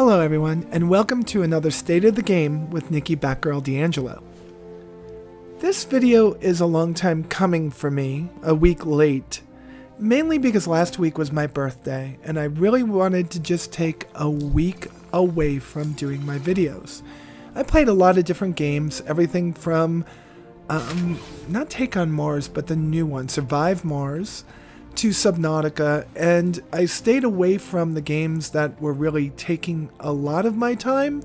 Hello everyone, and welcome to another State of the Game with Nikki Batgirl D'Angelo. This video is a long time coming for me, a week late, mainly because last week was my birthday, and I really wanted to just take a week away from doing my videos. I played a lot of different games, everything from, not Take on Mars, but the new one, Survive Mars, to Subnautica, and I stayed away from the games that were really taking a lot of my time,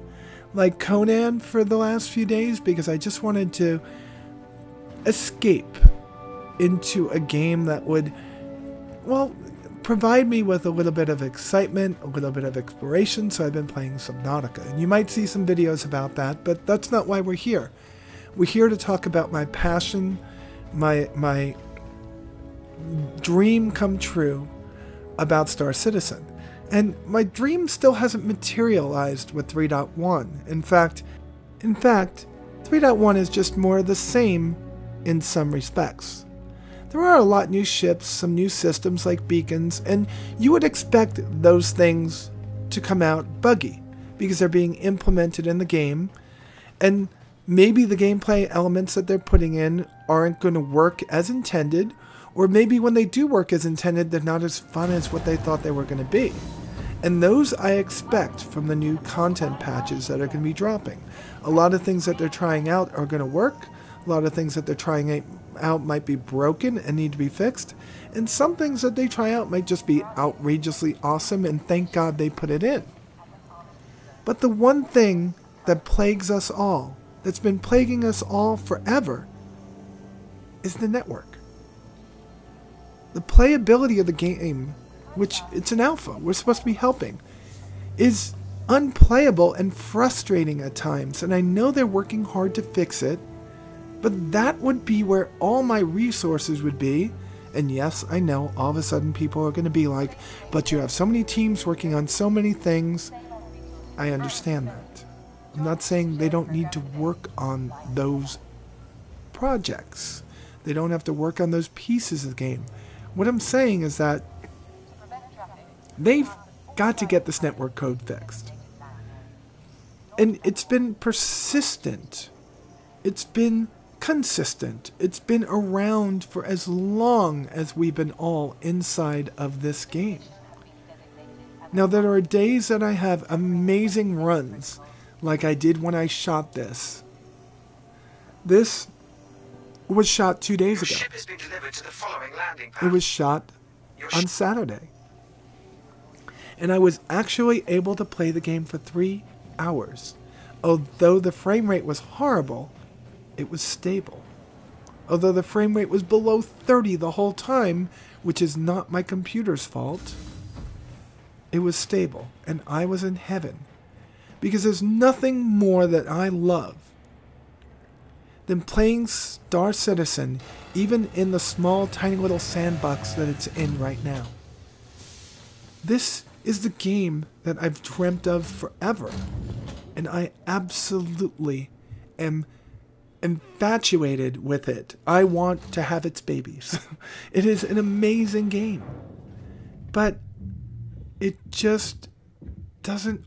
like Conan for the last few days, because I just wanted to escape into a game that would, well, provide me with a little bit of excitement, a little bit of exploration, so I've been playing Subnautica. And you might see some videos about that, but that's not why we're here. We're here to talk about my passion, my dream come true about Star Citizen. And my dream still hasn't materialized with 3.1. In fact, 3.1 is just more of the same in some respects. There are a lot new ships, some new systems like beacons, and you would expect those things to come out buggy because they're being implemented in the game, and maybe the gameplay elements that they're putting in aren't going to work as intended, or maybe when they do work as intended, they're not as fun as what they thought they were going to be. And those I expect from the new content patches that are going to be dropping. A lot of things that they're trying out are going to work. A lot of things that they're trying out might be broken and need to be fixed. And some things that they try out might just be outrageously awesome, and thank God they put it in. But the one thing that plagues us all, that's been plaguing us all forever, is the network. The playability of the game, which it's an alpha, we're supposed to be helping, is unplayable and frustrating at times, and I know they're working hard to fix it, but that would be where all my resources would be. And yes, I know all of a sudden people are going to be like, but you have so many teams working on so many things. I understand that. I'm not saying they don't need to work on those projects. They don't have to work on those pieces of the game. What I'm saying is that they've got to get this network code fixed. And it's been persistent. It's been consistent. It's been around for as long as we've been all inside of this game. Now, there are days that I have amazing runs, like I did when I shot this. This was shot 2 days ago. Ship has been delivered to the following landing pad. It was shot on Saturday. And I was actually able to play the game for 3 hours. Although the frame rate was horrible, it was stable. Although the frame rate was below 30 the whole time, which is not my computer's fault, it was stable, and I was in heaven. Because there's nothing more that I love than playing Star Citizen, even in the small, tiny little sandbox that it's in right now. This is the game that I've dreamt of forever, and I absolutely am infatuated with it. I want to have its babies. It is an amazing game, but it just doesn't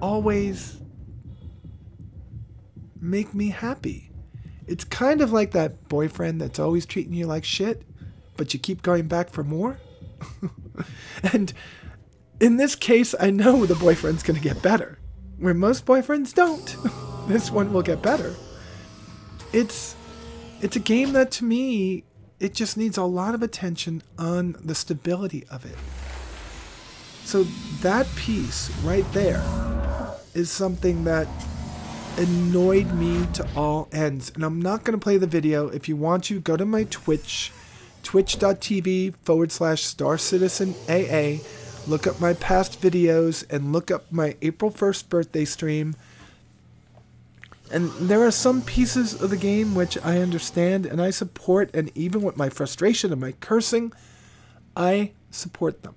always make me happy. It's kind of like that boyfriend that's always treating you like shit, but you keep going back for more. And in this case, I know the boyfriend's going to get better, where most boyfriends don't. This one will get better. It's a game that, to me, it just needs a lot of attention on the stability of it. So that piece right there is something that annoyed me to all ends. And I'm not going to play the video. If you want to, go to my Twitch, twitch.tv/starcitizenaa. Look up my past videos and look up my April 1st birthday stream. And there are some pieces of the game which I understand and I support, and even with my frustration and my cursing, I support them.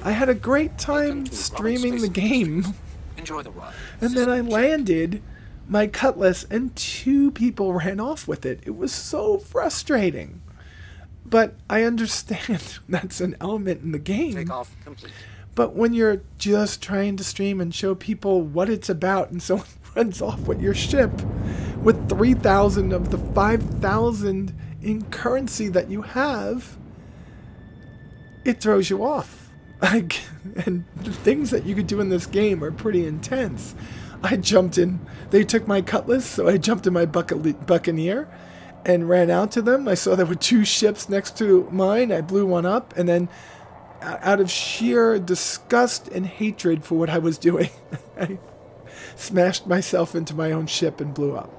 I had a great time streaming the game. Enjoy the ride. And then I landed my cutlass and 2 people ran off with it. It was so frustrating. But I understand that's an element in the game. Take off complete. But when you're just trying to stream and show people what it's about and someone runs off with your ship with 3,000 of the 5,000 in currency that you have, it throws you off. And the things that you could do in this game are pretty intense. I jumped in. They took my cutlass, so I jumped in my buccaneer and ran out to them. I saw there were 2 ships next to mine. I blew one up, and then out of sheer disgust and hatred for what I was doing, I smashed myself into my own ship and blew up.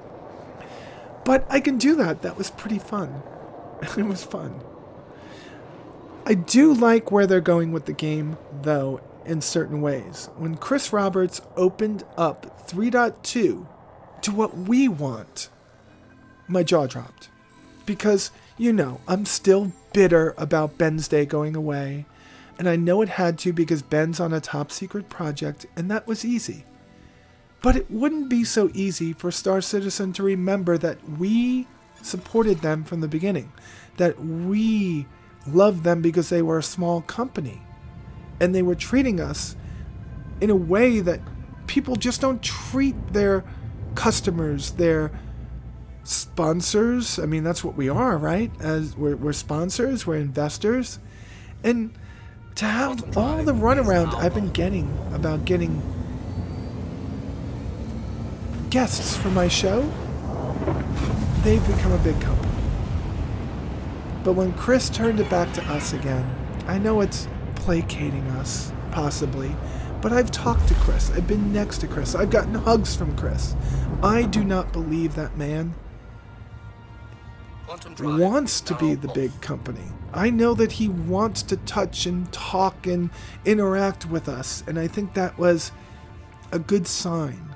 But I can do that. That was pretty fun. It was fun. I do like where they're going with the game, though, in certain ways. When Chris Roberts opened up 3.2 to what we want, my jaw dropped. Because, you know, I'm still bitter about Ben's Day going away, and I know it had to because Ben's on a top secret project, and that was easy. But it wouldn't be so easy for Star Citizen to remember that we supported them from the beginning, that we loved them because they were a small company, and they were treating us in a way that people just don't treat their customers, their sponsors. I mean, that's what we are, right? As we're sponsors, we're investors. And to have all the runaround I've been getting about getting guests for my show, they've become a big company. But when Chris turned it back to us again, I know it's placating us, possibly, but I've talked to Chris. I've been next to Chris. I've gotten hugs from Chris. I do not believe that man wants to be the big company. I know that he wants to touch and talk and interact with us, and I think that was a good sign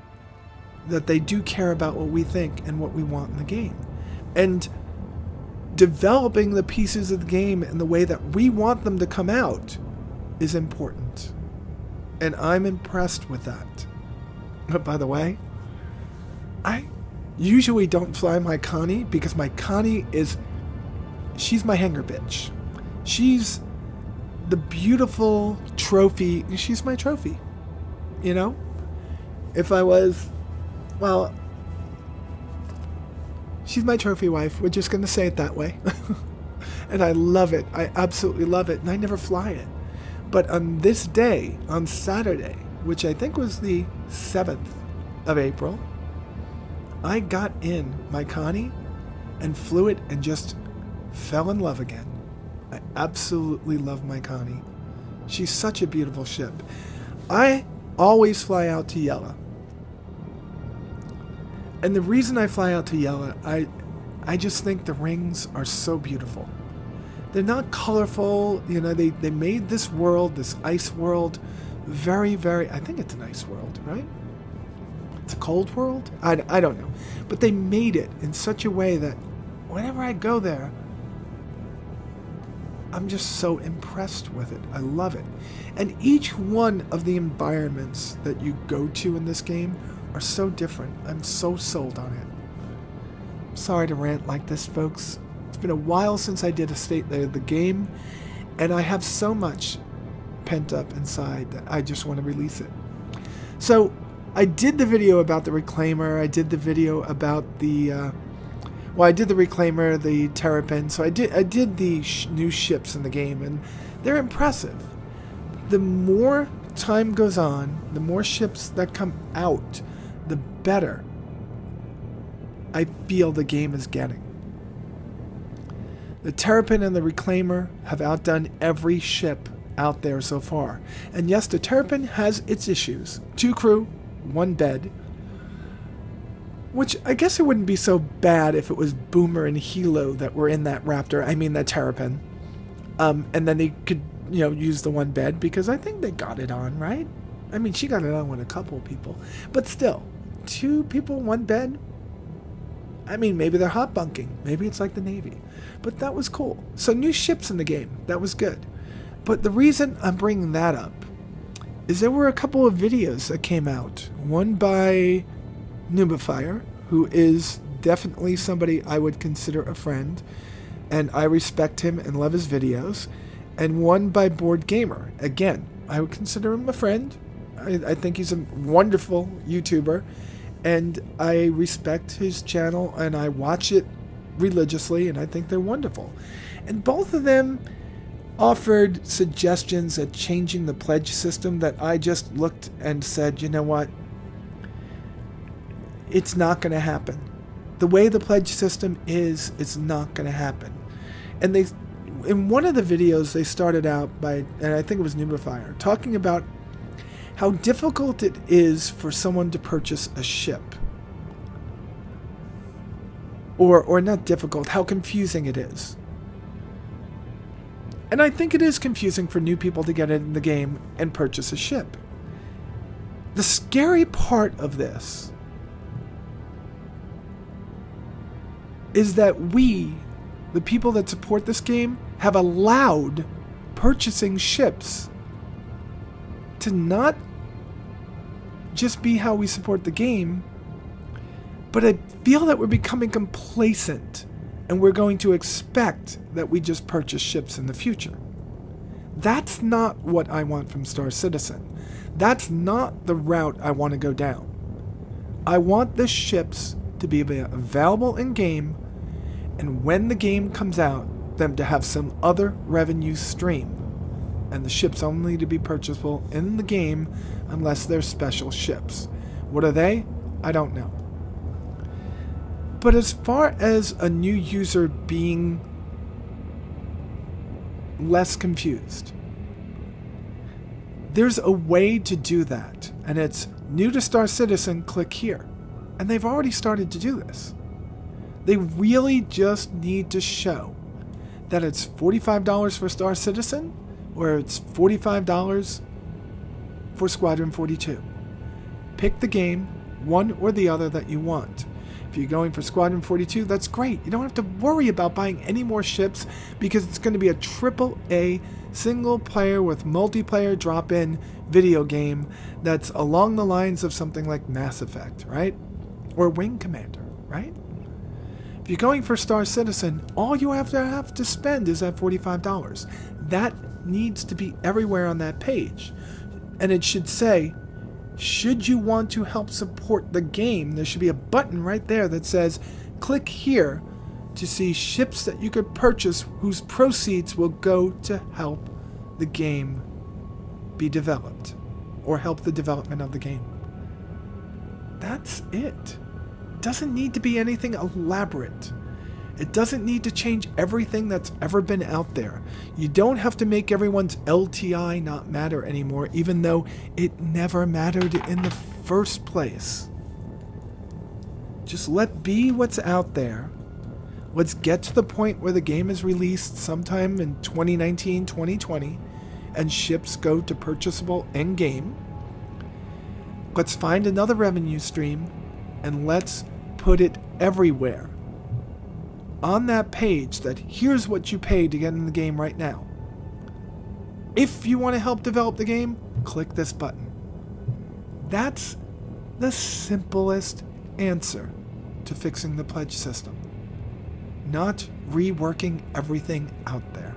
that they do care about what we think and what we want in the game. And developing the pieces of the game in the way that we want them to come out is important. And I'm impressed with that. But by the way, I usually don't fly my Connie because my Connie she's my hanger bitch. She's the beautiful trophy. She's my trophy. You know? If I was, well, she's my trophy wife. We're just going to say it that way. And I love it. I absolutely love it. And I never fly it. But on this day, on Saturday, which I think was the 7th of April, I got in my Connie and flew it and just fell in love again. I absolutely love my Connie. She's such a beautiful ship. I always fly out to Yella. And the reason I fly out to Yella, I just think the rings are so beautiful. They're not colorful, you know, they made this world, this ice world, very, very, I think it's an ice world, right? It's a cold world? I don't know. But they made it in such a way that whenever I go there, I'm just so impressed with it. I love it. And each one of the environments that you go to in this game are so different. I'm so sold on it. Sorry to rant like this, folks. It's been a while since I did a state of the game, and I have so much pent up inside that I just want to release it. So I did the video about the Reclaimer. I did the video about the well, I did the Reclaimer, the Terrapin. So I did the new ships in the game, and they're impressive. The more time goes on, the more ships that come out, the better I feel the game is getting. The Terrapin and the Reclaimer have outdone every ship out there so far. And yes, the Terrapin has its issues. 2 crew, 1 bed. Which I guess it wouldn't be so bad if it was Boomer and Hilo that were in that Raptor. I mean, that Terrapin. And then they could, you know, use the 1 bed because I think they got it on, right? I mean, she got it on with a couple of people. But still, 2 people, 1 bed? I mean, maybe they're hot bunking. Maybe it's like the Navy. But that was cool. So new ships in the game. That was good. But the reason I'm bringing that up is there were a couple of videos that came out. One by Nubifier, who is definitely somebody I would consider a friend. And I respect him and love his videos. And one by Board Gamer. Again, I would consider him a friend. I think he's a wonderful YouTuber, and I respect his channel, and I watch it religiously, and I think they're wonderful. And both of them offered suggestions at changing the pledge system that I just looked and said, you know what? It's not going to happen. The way the pledge system is, it's not going to happen. And they, in one of the videos, they started out by, and I think it was Nubifier, talking about how difficult it is for someone to purchase a ship. Or not difficult, how confusing it is. And I think it is confusing for new people to get in the game and purchase a ship. The scary part of this is that we, the people that support this game, have allowed purchasing ships to not just be how we support the game, but I feel that we're becoming complacent and we're going to expect that we just purchase ships in the future. That's not what I want from Star Citizen. That's not the route I want to go down. I want the ships to be available in game, and when the game comes out, them to have some other revenue stream, and the ships only to be purchasable in the game unless they're special ships. What are they? I don't know. But as far as a new user being less confused, there's a way to do that, and it's new to Star Citizen, click here. And they've already started to do this. They really just need to show that it's $45 for Star Citizen, or it's $45 for Squadron 42. Pick the game, one or the other that you want. If you're going for Squadron 42, that's great. You don't have to worry about buying any more ships because it's going to be a AAA single player with multiplayer drop-in video game that's along the lines of something like Mass Effect, right? Or Wing Commander, right? If you're going for Star Citizen, all you have to spend is that $45. That needs to be everywhere on that page. And it should say, should you want to help support the game, there should be a button right there that says, click here to see ships that you could purchase whose proceeds will go to help the game be developed, or help the development of the game. That's it. It doesn't need to be anything elaborate. It doesn't need to change everything that's ever been out there. You don't have to make everyone's LTI not matter anymore, even though it never mattered in the first place. Just let be what's out there. Let's get to the point where the game is released sometime in 2019, 2020, and ships go to purchasable in-game. Let's find another revenue stream, and let's put it everywhere. On that page, that here's what you pay to get in the game right now. If you want to help develop the game, click this button. That's the simplest answer to fixing the pledge system. Not reworking everything out there.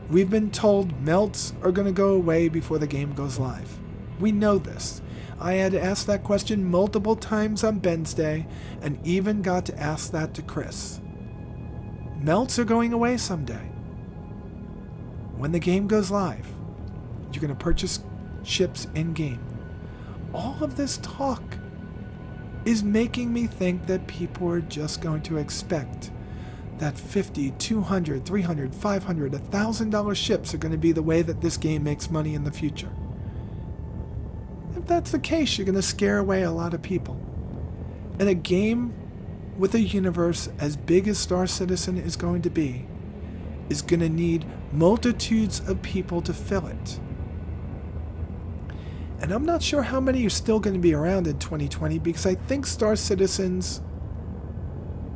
We've been told melts are going to go away before the game goes live. We know this. I had asked that question multiple times on Ben's Day, and even got to ask that to Chris. Melts are going away someday. When the game goes live, you're going to purchase ships in-game. All of this talk is making me think that people are just going to expect that $50, $200, $300, $500, $1,000 ships are going to be the way that this game makes money in the future. If that's the case, you're going to scare away a lot of people. And a game with a universe as big as Star Citizen is going to be is going to need multitudes of people to fill it. And I'm not sure how many are still going to be around in 2020, because I think Star Citizen's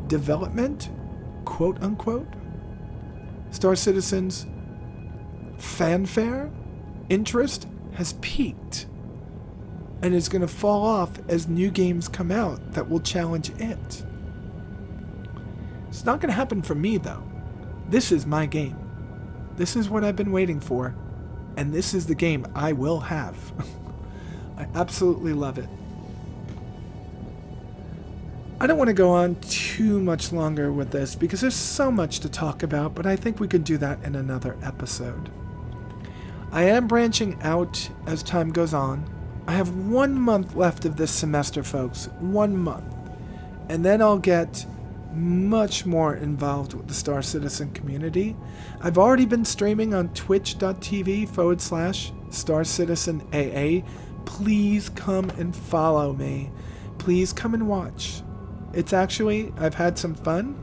development, quote unquote, Star Citizen's fanfare, interest has peaked. And is going to fall off as new games come out that will challenge it. It's not going to happen for me, though. This is my game. This is what I've been waiting for And this is the game I will have. I absolutely love it. I don't want to go on too much longer with this because there's so much to talk about, but I think we could do that in another episode. I am branching out as time goes on. I have 1 month left of this semester, folks. 1 month. And then I'll get much more involved with the Star Citizen community. I've already been streaming on twitch.tv/starcitizenaa. Please come and follow me. Please come and watch. It's actually, I've had some fun.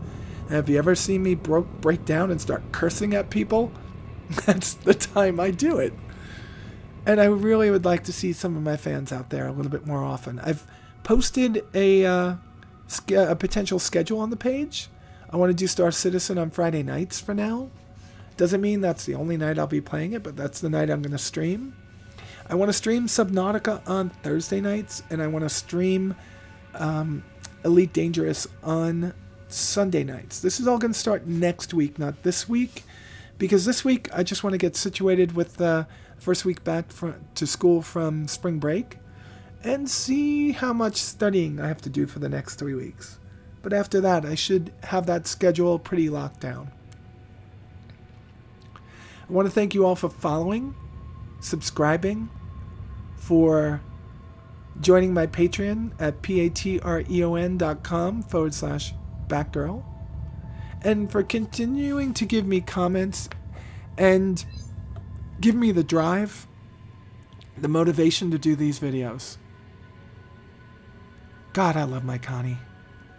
Have you ever seen me break down and start cursing at people? That's the time I do it. And I really would like to see some of my fans out there a little bit more often. I've posted a potential schedule on the page. I want to do Star Citizen on Friday nights for now. Doesn't mean that's the only night I'll be playing it, but that's the night I'm going to stream. I want to stream Subnautica on Thursday nights, and I want to stream Elite Dangerous on Sunday nights. This is all going to start next week, not this week, because this week I just want to get situated with the first week back to school from spring break and see how much studying I have to do for the next 3 weeks. But after that, I should have that schedule pretty locked down. I want to thank you all for following, subscribing, for joining my Patreon at patreon.com/Batgirl, and for continuing to give me comments and give me the drive, the motivation to do these videos. God, I love my Connie.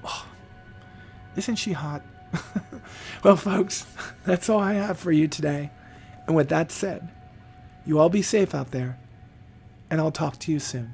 Oh, isn't she hot? Well, folks, that's all I have for you today. And with that said, you all be safe out there, and I'll talk to you soon.